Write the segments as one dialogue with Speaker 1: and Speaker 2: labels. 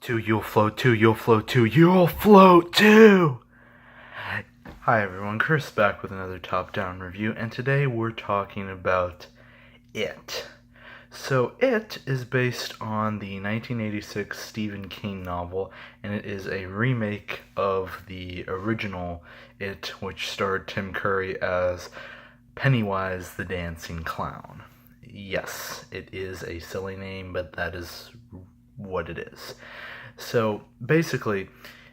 Speaker 1: To you'll float to, you'll float to, you'll float to! Hi everyone, Chris back with another top-down review, and today we're talking about It. So It is based on the 1986 Stephen King novel, and it is a remake of the original It, which starred Tim Curry as Pennywise the Dancing Clown. Yes, it is a silly name, but that is what it is. So basically,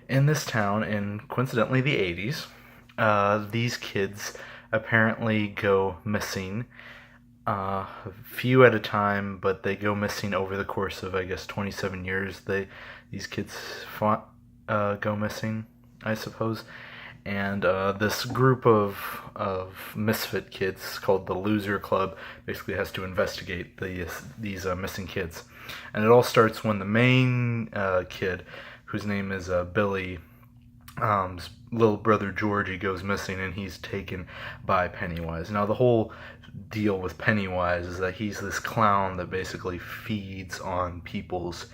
Speaker 1: in this town, in coincidentally the 80s, these kids apparently go missing, few at a time, but they go missing over the course of, I guess, 27 years. These kids go missing, I suppose. And this group of misfit kids called the Loser Club basically has to investigate these missing kids. And it all starts when the main kid, whose name is Billy, little brother Georgie goes missing, and he's taken by Pennywise. Now the whole deal with Pennywise is that he's this clown that basically feeds on people's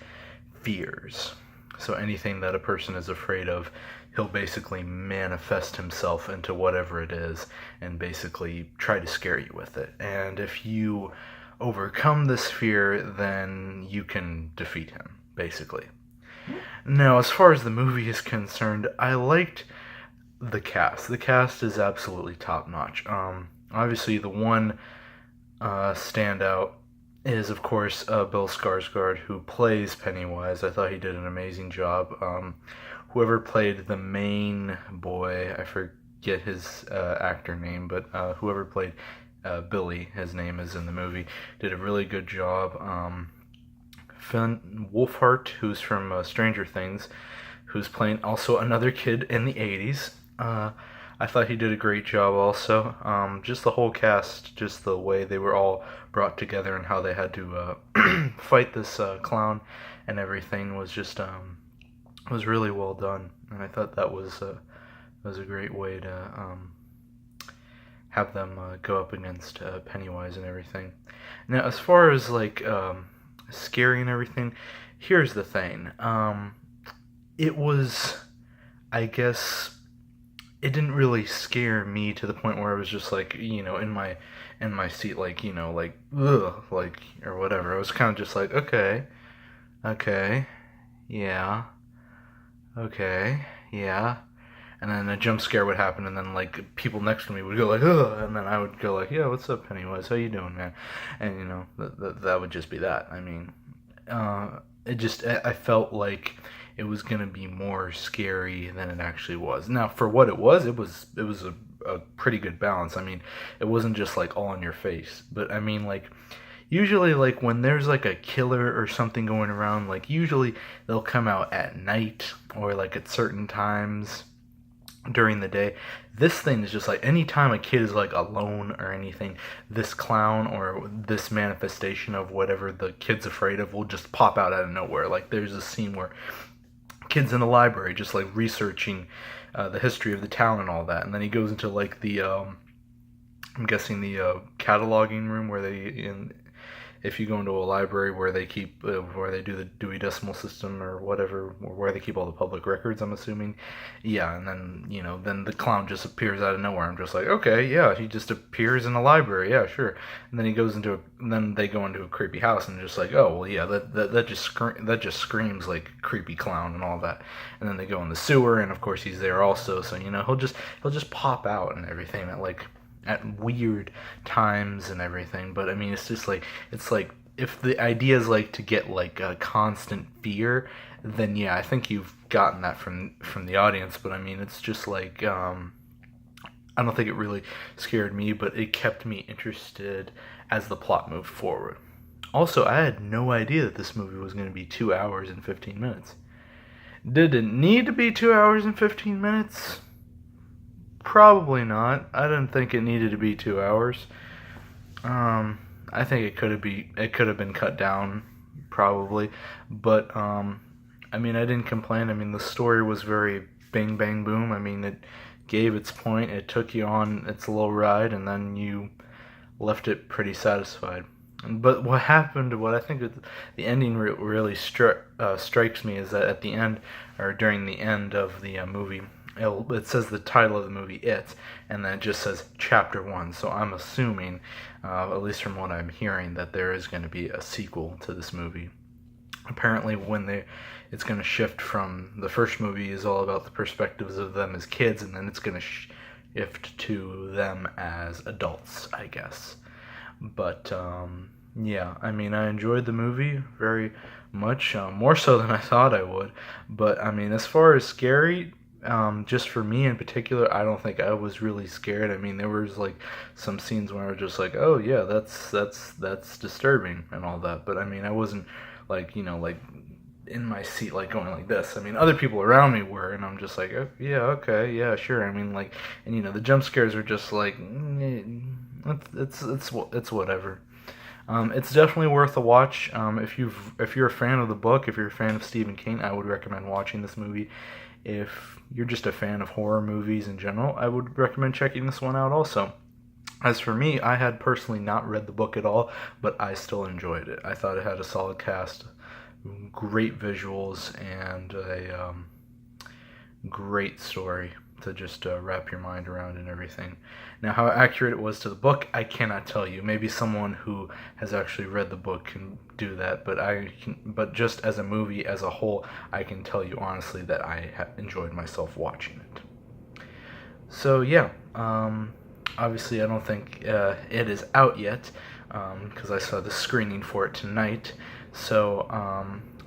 Speaker 1: fears. So anything that a person is afraid of, he'll basically manifest himself into whatever it is and basically try to scare you with it. And if you overcome this fear, then you can defeat him, basically. Now, as far as the movie is concerned, I liked the cast. The cast is absolutely top-notch. Obviously, the one standout is, of course, Bill Skarsgård, who plays Pennywise. I thought he did an amazing job. Whoever played the main boy, I forget his actor name, but whoever played Billy, his name is in the movie, did a really good job. Finn Wolfhard, who's from Stranger Things, who's playing also another kid in the 80s. I thought he did a great job also. Just the whole cast, just the way they were all brought together and how they had to fight this clown and everything was just was really well done. And I thought that was a great way to have them go up against Pennywise and everything. Now, as far as like scary and everything, here's the thing. It was, I guess, it didn't really scare me to the point where I was just like, in my seat, like, like, ugh, like, or whatever. I was kind of just like, okay, yeah, okay, yeah. And then a jump scare would happen, and then, like, people next to me would go like, ugh, and then I would go like, yeah, what's up, Pennywise? How you doing, man? And, that would just be that. I mean, I felt like it was gonna be more scary than it actually was. Now, for what it was a pretty good balance. I mean, it wasn't just like all in your face, but I mean, like, usually, like, when there's like a killer or something going around, like, usually they'll come out at night or like at certain times during the day. This thing is just like anytime a kid is like alone or anything, this clown or this manifestation of whatever the kid's afraid of will just pop out of nowhere. Like, there's a scene where kids in the library just like researching the history of the town and all that, and then he goes into like the I'm guessing the cataloging room where if you go into a library where they keep where they do the Dewey Decimal System or whatever, or where they keep all the public records, I'm assuming. Yeah, and then then the clown just appears out of nowhere. I'm just like, okay, yeah, he just appears in a library, yeah, sure. And then then they go into a creepy house and just like, oh well, yeah, that just screams like creepy clown and all that. And then they go in the sewer, and of course he's there also, so he'll just pop out and everything at weird times and everything. But I mean, it's just like, if the idea is like to get like a constant fear, then yeah, I think you've gotten that from the audience. But I mean, it's just like I don't think it really scared me, but it kept me interested as the plot moved forward. Also, I had no idea that this movie was going to be 2 hours and 15 minutes. Did it need to be 2 hours and 15 minutes? Probably not. I didn't think it needed to be 2 hours. I think it could have been cut down, probably. But I mean, I didn't complain. I mean, the story was very bang bang boom. I mean, it gave its point. It took you on its little ride, and then you left it pretty satisfied. But what happened, what I think the ending really strikes me is that at the end, or during the end of the movie, it says the title of the movie, It, and then it just says Chapter 1. So I'm assuming, at least from what I'm hearing, that there is going to be a sequel to this movie. Apparently, it's going to shift from the first movie is all about the perspectives of them as kids, and then it's going to shift to them as adults, I guess. But yeah, I mean, I enjoyed the movie very much, more so than I thought I would. But I mean, as far as scary, just for me in particular, I don't think I was really scared. I mean, there was like some scenes where I was just like, oh yeah, that's disturbing and all that. But I mean, I wasn't like, like in my seat like going like this. I mean, other people around me were, and I'm just like, oh, yeah, okay, yeah, sure. I mean, like, and the jump scares are just like, it's whatever. It's definitely worth a watch. If you're a fan of the book, if you're a fan of Stephen King, I would recommend watching this movie. If you're just a fan of horror movies in general, I would recommend checking this one out also. As for me, I had personally not read the book at all, but I still enjoyed it. I thought it had a solid cast, great visuals, and a great story to just wrap your mind around and everything. Now, how accurate it was to the book, I cannot tell you. Maybe someone who has actually read the book can do that, but just as a movie as a whole, I can tell you honestly that I enjoyed myself watching it. So yeah, obviously I don't think it is out yet, because I saw the screening for it tonight. So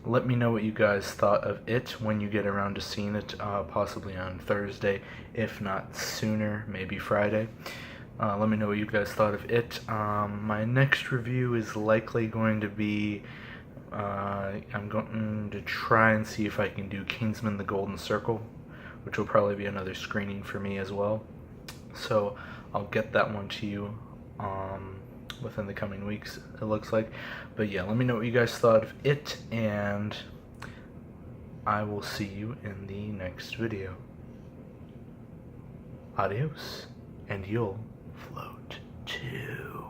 Speaker 1: let me know what you guys thought of it when you get around to seeing it, possibly on Thursday, if not sooner, maybe Friday. Let me know what you guys thought of it. My next review is likely going to be, I'm going to try and see if I can do Kingsman: The Golden Circle, which will probably be another screening for me as well. So I'll get that one to you within the coming weeks, it looks like. But yeah, let me know what you guys thought of it, and I will see you in the next video. Adios, and you'll float too.